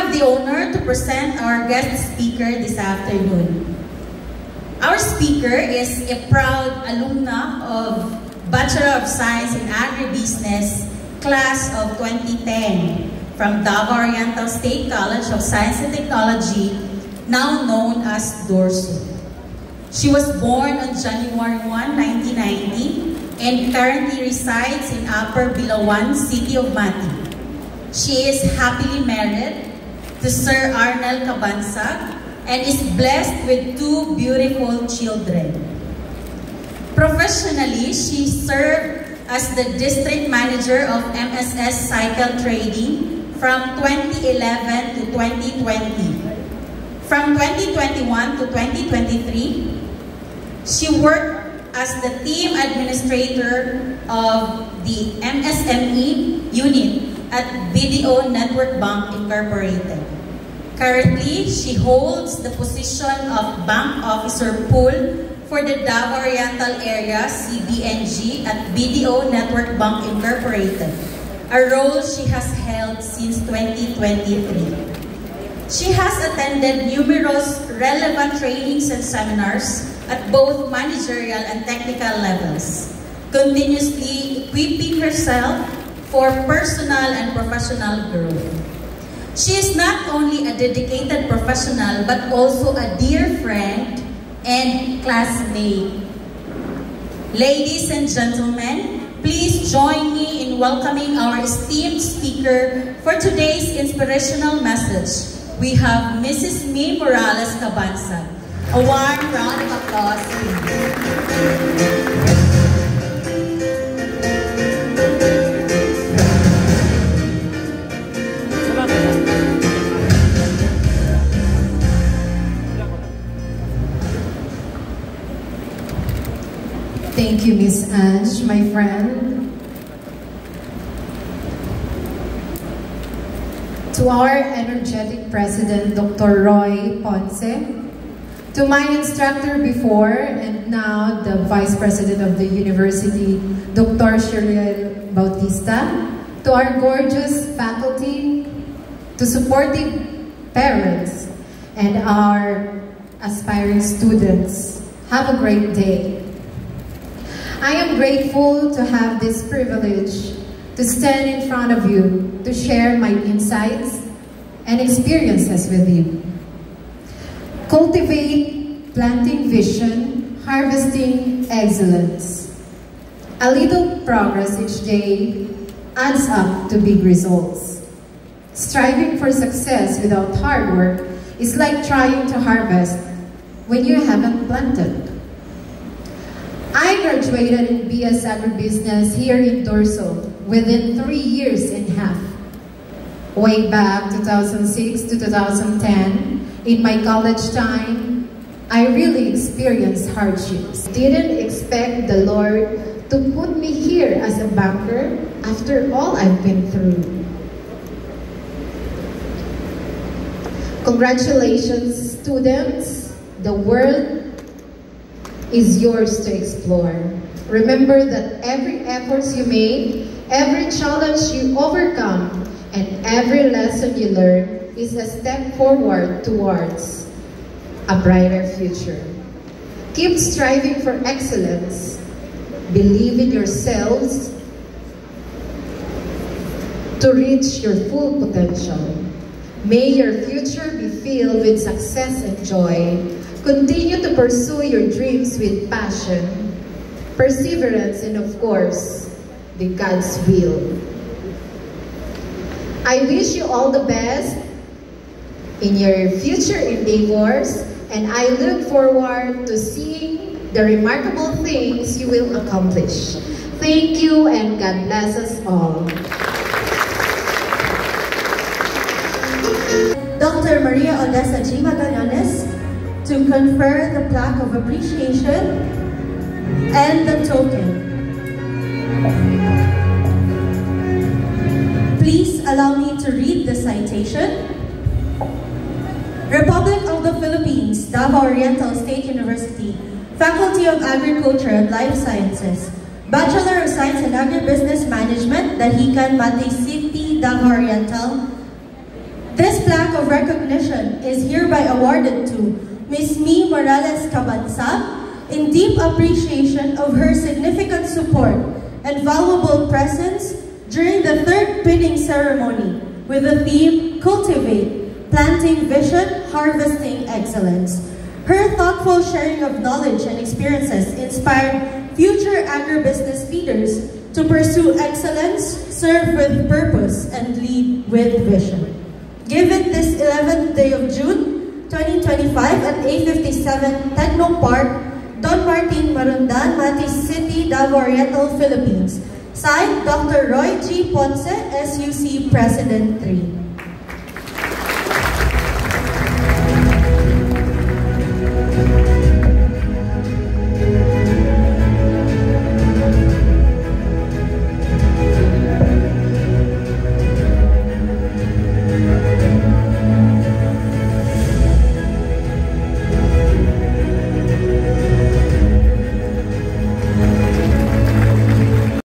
have the honor to present our guest speaker this afternoon. Our speaker is a proud alumna of Bachelor of Science in Agribusiness, class of 2010, from Davao Oriental State College of Science and Technology, now known as DORSO. She was born on January 1, 1990, and currently resides in Upper Bilawan, City of Mati. She is happily married to Sir Arnel Cabansag and is blessed with 2 beautiful children. Professionally, she served as the district manager of MSS Cycle Trading from 2011 to 2020. From 2021 to 2023, she worked as the team administrator of the MSME unit at BDO Network Bank Incorporated. Currently, she holds the position of Bank Officer Pool for the Davao Oriental Area CBNG at BDO Network Bank Incorporated, a role she has held since 2023. She has attended numerous relevant trainings and seminars at both managerial and technical levels, continuously equipping herself for personal and professional growth. She is not only a dedicated professional but also a dear friend and classmate. Ladies and gentlemen, please join me in welcoming our esteemed speaker for today's inspirational message. We have Mrs. May Morales Cabansag. A warm round of applause, please. Thank you, Miss Ange, my friend. To our energetic president, Dr. Roy Ponce, to my instructor before and now the vice president of the university, Dr. Sheriel Bautista, to our gorgeous faculty, to supportive parents, and our aspiring students, have a great day. I am grateful to have this privilege to stand in front of you to share my insights and experiences with you. Cultivate planting vision, harvesting excellence. A little progress each day adds up to big results. Striving for success without hard work is like trying to harvest when you haven't planted. I graduated in BS Agribusiness here in DORSO within 3 years and a half. Way back 2006 to 2010, in my college time, I really experienced hardships. Didn't expect the Lord to put me here as a banker after all I've been through. Congratulations, students. The world is yours to explore. Remember that every effort you make, every challenge you overcome, and every lesson you learn is a step forward towards a brighter future. Keep striving for excellence. Believe in yourselves to reach your full potential. May your future be filled with success and joy. Continue to pursue your dreams with passion, perseverance, and of course, with God's will. I wish you all the best in your future endeavors, and I look forward to seeing the remarkable things you will accomplish. Thank you, and God bless us all. Dr. Maria Odessa G. Magallanes, to confer the plaque of appreciation and the token. Please allow me to read the citation. Republic of the Philippines, Davao Oriental State University, Faculty of Agriculture and Life Sciences, Bachelor of Science in Agribusiness Management, Dahican, Mati City, Davao Oriental. This plaque of recognition is hereby awarded to Ms. Mi Morales Cabanza in deep appreciation of her significant support and valuable presence during the third pinning ceremony with the theme Cultivate, Planting Vision, Harvesting Excellence. Her thoughtful sharing of knowledge and experiences inspired future agribusiness leaders to pursue excellence, serve with purpose, and lead with vision. Given this 11th day of June, 2025 at 8:57 Techno Park, Don Martin, Marundan, Matis City, Davao Oriental, Philippines. Signed, Dr. Roy G. Ponce, SUC President 3.